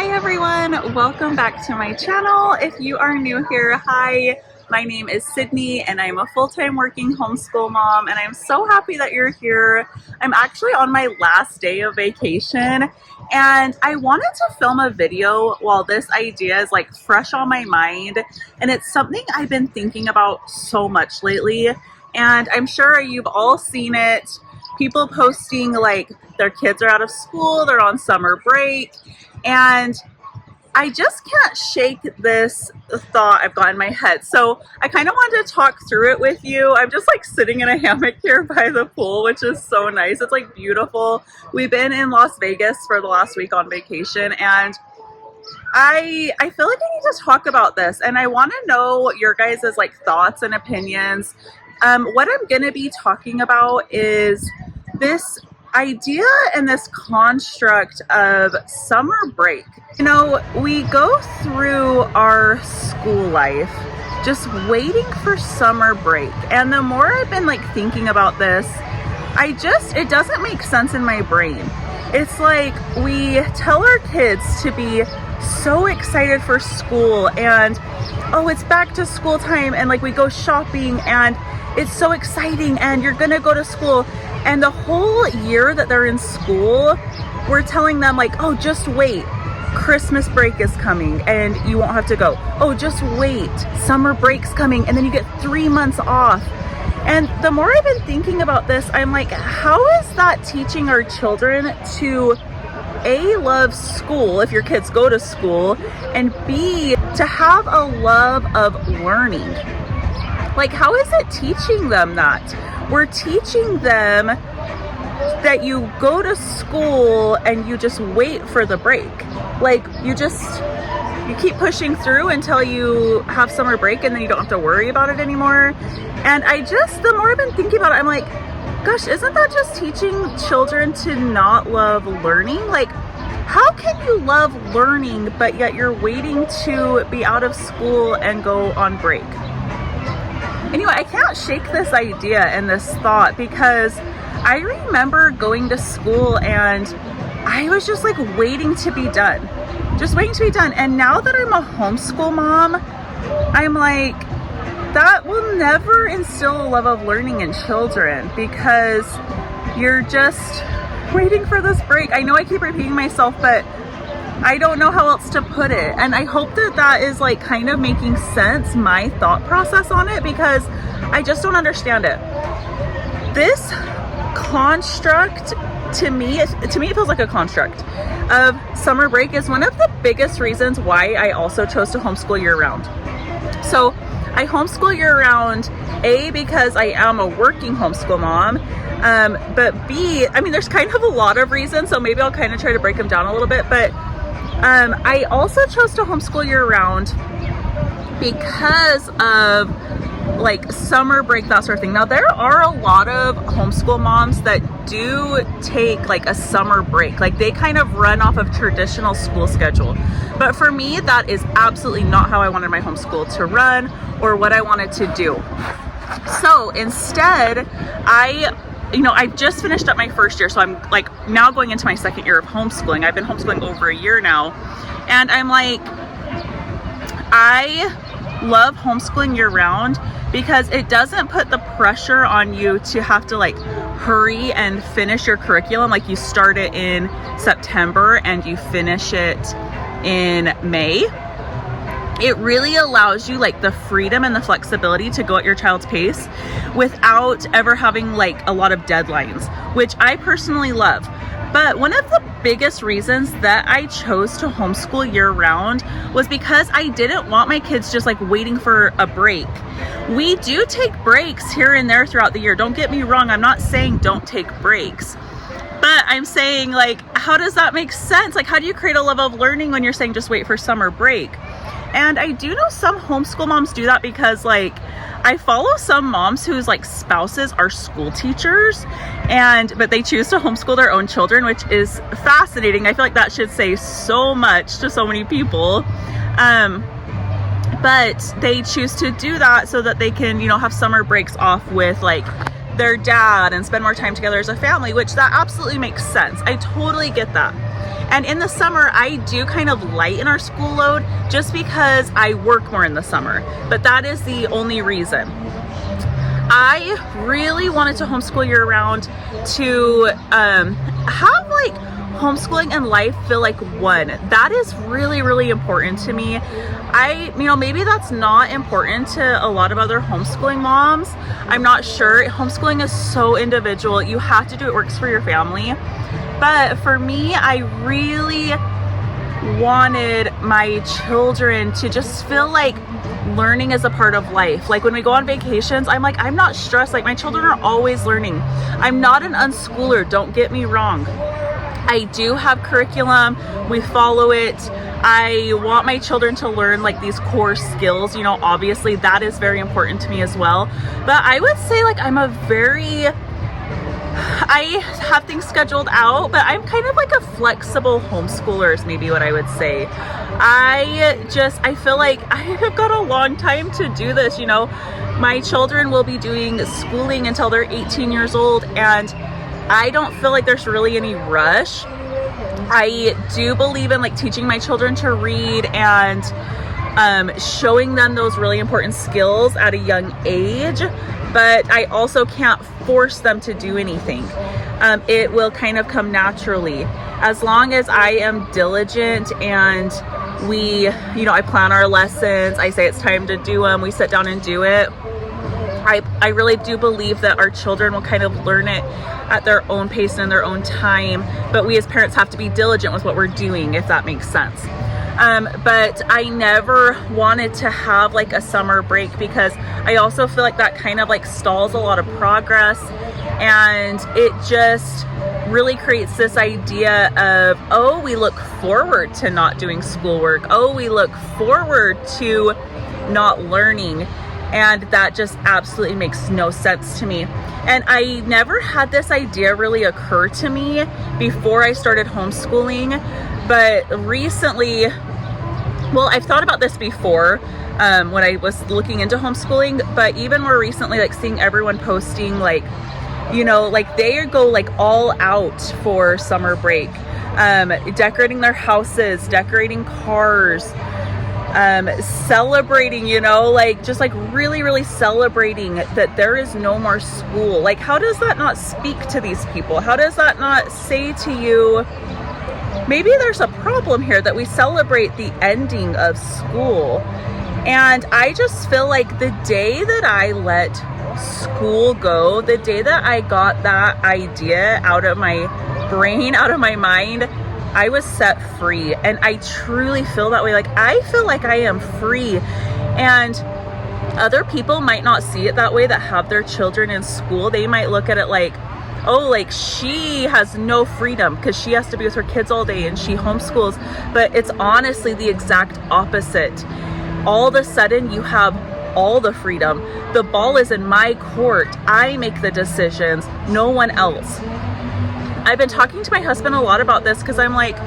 Hi everyone, welcome back to my channel. If you are new here, hi, my name is Sydney and I'm a full-time working homeschool mom, and I'm so happy that you're here. I'm actually on my last day of vacation and I wanted to film a video while this idea is like fresh on my mind, and it's something I've been thinking about so much lately, and I'm sure you've all seen it. People posting like their kids are out of school, they're on summer break, and I just can't shake this thought I've got in my head. So I kind of wanted to talk through it with you. I'm just like sitting in a hammock here by the pool, which is so nice. It's like beautiful. We've been in Las Vegas for the last week on vacation, and I feel like I need to talk about this, and I want to know your guys' like thoughts and opinions. What I'm going to be talking about is this idea and this construct of summer break. You know, we go through our school life just waiting for summer break, and the more I've been like thinking about this, it doesn't make sense in my brain. It's like we tell our kids to be so excited for school, and oh, it's back to school time, and like we go shopping and it's so exciting and you're gonna go to school. And the whole year that they're in school, we're telling them like, oh, just wait, Christmas break is coming and you won't have to go. Oh, just wait, summer break's coming, and then you get 3 months off. And the more I've been thinking about this, I'm like, how is that teaching our children to A, love school if your kids go to school, and B, to have a love of learning? Like, how is it teaching them that? We're teaching them that you go to school and you just wait for the break. Like, you keep pushing through until you have summer break, and then you don't have to worry about it anymore. And the more I've been thinking about it, I'm like, gosh, isn't that just teaching children to not love learning? Like, how can you love learning, but yet you're waiting to be out of school and go on break? Anyway, I can't shake this idea and this thought, because I remember going to school and I was just like waiting to be done. And now that I'm a homeschool mom, I'm like, that will never instill a love of learning in children, because you're just waiting for this break. I know I keep repeating myself, but I don't know how else to put it. And I hope that that is like kind of making sense, my thought process on it, because I just don't understand it. This construct, to me it feels like a construct of summer break is one of the biggest reasons why I also chose to homeschool year round. So I homeschool year round, A, because I am a working homeschool mom, but B, I mean, there's kind of a lot of reasons, so maybe I'll kind of try to break them down a little bit. But I also chose to homeschool year round because of like summer break, that sort of thing. Now, there are a lot of homeschool moms that do take like a summer break, like they kind of run off of traditional school schedule. But for me, that is absolutely not how I wanted my homeschool to run or what I wanted to do. So instead, I've just finished up my first year, so I'm like now going into my second year of homeschooling. I've been homeschooling over a year now, and I'm like, I love homeschooling year round because it doesn't put the pressure on you to have to like hurry and finish your curriculum. Like, you start it in September and you finish it in May. It really allows you like the freedom and the flexibility to go at your child's pace without ever having like a lot of deadlines, which I personally love. But one of the biggest reasons that I chose to homeschool year round was because I didn't want my kids just like waiting for a break. We do take breaks here and there throughout the year. Don't get me wrong. I'm not saying don't take breaks, but I'm saying, like, how does that make sense? Like, how do you create a love of learning when you're saying just wait for summer break? And I do know some homeschool moms do that, because like I follow some moms whose like spouses are school teachers, but they choose to homeschool their own children, which is fascinating. I feel like that should say so much to so many people. But they choose to do that so that they can, have summer breaks off with like their dad and spend more time together as a family, which that absolutely makes sense. I totally get that. And in the summer, I do kind of lighten our school load just because I work more in the summer, but that is the only reason. I really wanted to homeschool year round to have like homeschooling and life feel like one. That is really, really important to me. Maybe that's not important to a lot of other homeschooling moms. I'm not sure. Homeschooling is so individual. You have to do what works for your family. But for me, I really wanted my children to just feel like learning is a part of life. Like when we go on vacations, I'm like, I'm not stressed. Like my children are always learning. I'm not an unschooler, don't get me wrong. I do have curriculum, we follow it. I want my children to learn like these core skills, obviously that is very important to me as well. But I would say like I have things scheduled out, but I'm kind of like a flexible homeschooler is maybe what I would say. I feel like I have got a long time to do this, My children will be doing schooling until they're 18 years old, and I don't feel like there's really any rush. I do believe in like teaching my children to read and showing them those really important skills at a young age, but I also can't force them to do anything. It will kind of come naturally. As long as I am diligent and I plan our lessons, I say it's time to do them, we sit down and do it. I really do believe that our children will kind of learn it at their own pace and in their own time, but we as parents have to be diligent with what we're doing, if that makes sense. But I never wanted to have like a summer break because I also feel like that kind of like stalls a lot of progress, and it just really creates this idea of, oh, we look forward to not doing schoolwork. Oh, we look forward to not learning. And that just absolutely makes no sense to me. And I never had this idea really occur to me before I started homeschooling, but recently, well, I've thought about this before when I was looking into homeschooling, but even more recently, like seeing everyone posting like they go like all out for summer break, decorating their houses, decorating cars, celebrating, just like really, really celebrating that there is no more school. Like, how does that not speak to these people? How does that not say to you, maybe there's a problem here that we celebrate the ending of school? And I just feel like the day that I let school go, the day that I got that idea out of my brain, out of my mind, I was set free. And I truly feel that way. Like, I feel like I am free. And other people might not see it that way that have their children in school. They might look at it like, oh, like she has no freedom because she has to be with her kids all day and she homeschools. But it's honestly the exact opposite. All of a sudden you have all the freedom. The ball is in my court. I make the decisions, no one else. I've been talking to my husband a lot about this because I'm like,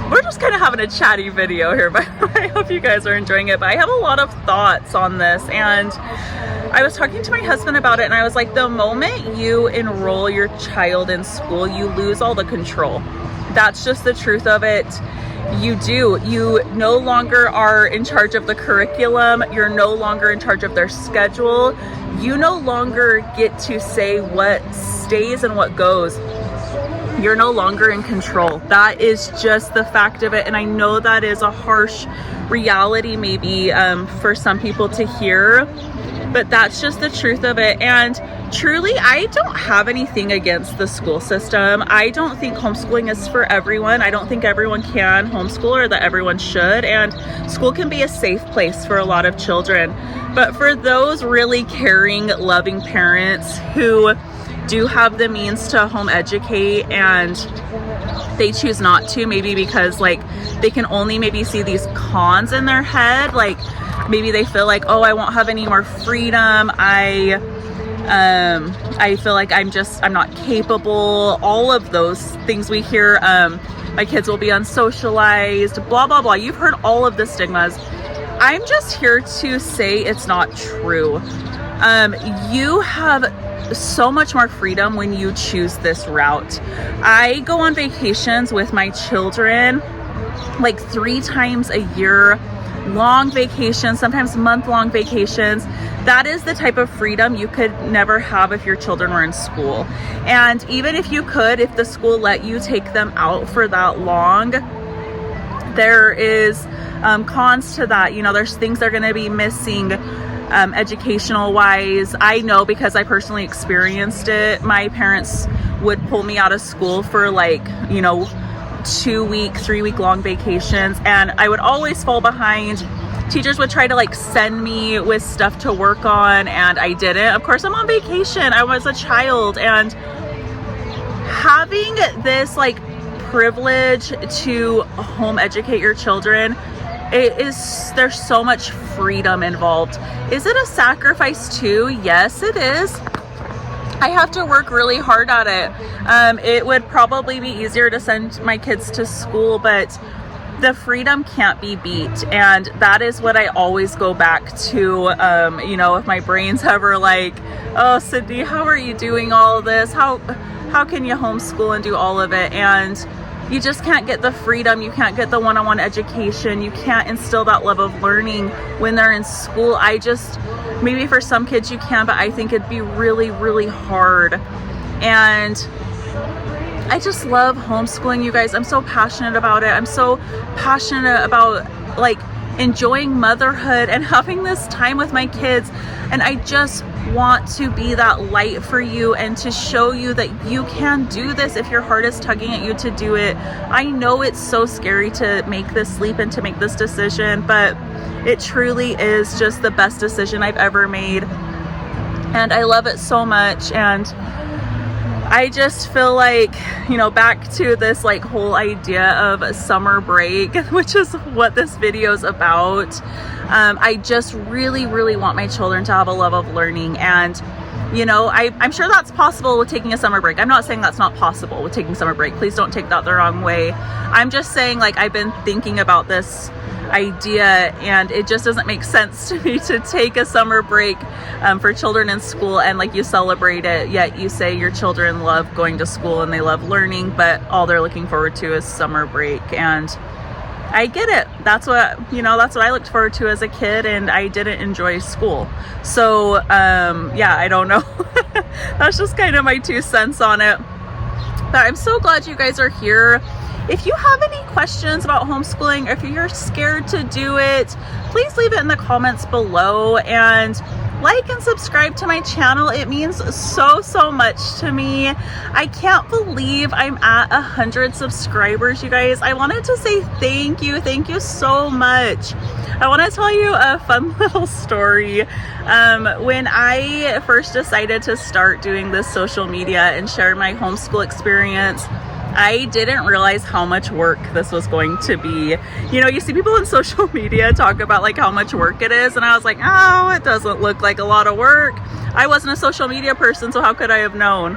we're just kind of having a chatty video here, but I hope you guys are enjoying it. But I have a lot of thoughts on this, and I was talking to my husband about it, and I was like, the moment you enroll your child in school, you lose all the control. That's just the truth of it. You do. You no longer are in charge of the curriculum. You're no longer in charge of their schedule. You no longer get to say what stays and what goes. You're no longer in control. That is just the fact of it. And I know that is a harsh reality maybe for some people to hear, but that's just the truth of it. And truly, I don't have anything against the school system. I don't think homeschooling is for everyone. I don't think everyone can homeschool or that everyone should. And school can be a safe place for a lot of children. But for those really caring, loving parents who do have the means to home educate and they choose not to, maybe because like they can only maybe see these cons in their head, like maybe they feel like, oh, I won't have any more freedom, I feel like I'm not capable, all of those things we hear, my kids will be unsocialized, blah blah blah. You've heard all of the stigmas. I'm just here to say it's not true. You have so much more freedom when you choose this route. I go on vacations with my children like 3 times a year, long vacations, sometimes month-long vacations. That is the type of freedom you could never have if your children were in school. And even if you could, if the school let you take them out for that long, there is cons to that. You know, there's things they're going to be missing educational wise. I know because I personally experienced it. My parents would pull me out of school for like, you know, 2-week, 3-week long vacations, and I would always fall behind. Teachers would try to like send me with stuff to work on, and I didn't. Of course, I'm on vacation. I was a child, and having this like privilege to home educate your children, there's so much freedom involved. Is it a sacrifice too? Yes, it is. I have to work really hard at it. It would probably be easier to send my kids to school, but the freedom can't be beat. And that is what I always go back to. You know, if my brain's ever like, oh, Sydney, how are you doing all of this? How can you homeschool and do all of it? And you just can't get the freedom. You can't get the one-on-one education. You can't instill that love of learning when they're in school. Maybe for some kids you can, but I think it'd be really, really hard. And I just love homeschooling, you guys. I'm so passionate about it. I'm so passionate about like enjoying motherhood and having this time with my kids. And I just want to be that light for you and to show you that you can do this if your heart is tugging at you to do it. I know it's so scary to make this leap and to make this decision, but it truly is just the best decision I've ever made. And I love it so much. And I just feel like, you know, back to this like whole idea of summer break, which is what this video is about. I just really, really want my children to have a love of learning. And, you know, I'm sure that's possible with taking a summer break. I'm not saying that's not possible with taking summer break. Please don't take that the wrong way. I'm just saying, like, I've been thinking about this idea, and it just doesn't make sense to me to take a summer break for children in school and like you celebrate it, yet you say your children love going to school and they love learning, but all they're looking forward to is summer break. And I get it. That's what I looked forward to as a kid, and I didn't enjoy school. So yeah, I don't know. That's just kind of my 2 cents on it. But I'm so glad you guys are here. If you have any questions about homeschooling, or if you're scared to do it, please leave it in the comments below, and like and subscribe to my channel. It means so much to me. I can't believe I'm at 100 subscribers, you guys. I wanted to say thank you so much. I want to tell you a fun little story. When I first decided to start doing this social media and share my homeschool experience, I didn't realize how much work this was going to be. You know, you see people in social media talk about like how much work it is, and I was like, oh, it doesn't look like a lot of work. I wasn't a social media person, so how could I have known?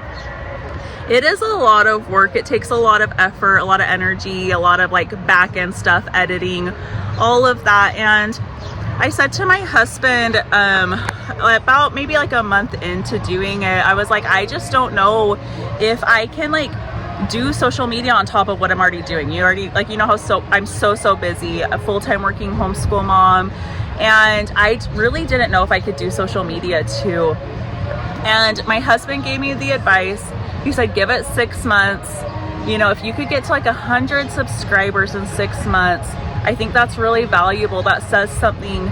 It is a lot of work. It takes a lot of effort, a lot of energy, a lot of like back end stuff, editing, all of that. And I said to my husband, about maybe like a month into doing it, I was like, I just don't know if I can like do social media on top of what I'm already doing. You know how I'm so busy, a full-time working homeschool mom, and I really didn't know if I could do social media too. And my husband gave me the advice. He said, give it 6 months. You know, if you could get to like 100 subscribers in 6 months, I think that's really valuable. That says something,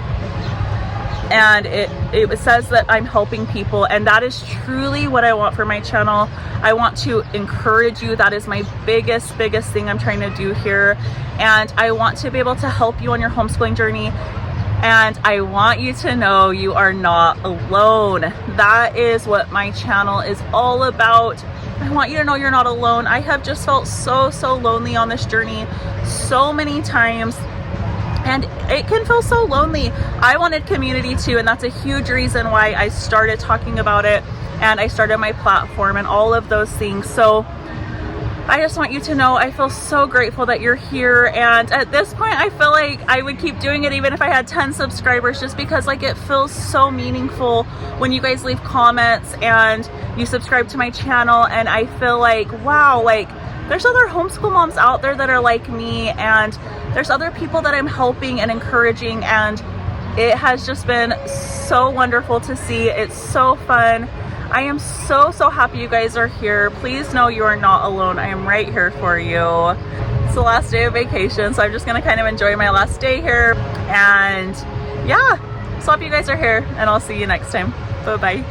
and it says that I'm helping people, and that is truly what I want for my channel. I want to encourage you. That is my biggest thing I'm trying to do here, and I want to be able to help you on your homeschooling journey, and I want you to know you are not alone. That is what my channel is all about. I want you to know you're not alone. I have just felt so lonely on this journey so many times, and it can feel so lonely. I wanted community too, and that's a huge reason why I started talking about it, and I started my platform and all of those things. So I just want you to know I feel so grateful that you're here, and at this point I feel like I would keep doing it even if I had 10 subscribers, just because like it feels so meaningful when you guys leave comments and you subscribe to my channel, and I feel like, wow, like there's other homeschool moms out there that are like me, and there's other people that I'm helping and encouraging, and it has just been so wonderful to see. It's so fun. I am so happy you guys are here. Please know you are not alone. I am right here for you. It's the last day of vacation, so I'm just gonna kind of enjoy my last day here. And yeah, so happy you guys are here, and I'll see you next time. Bye-bye.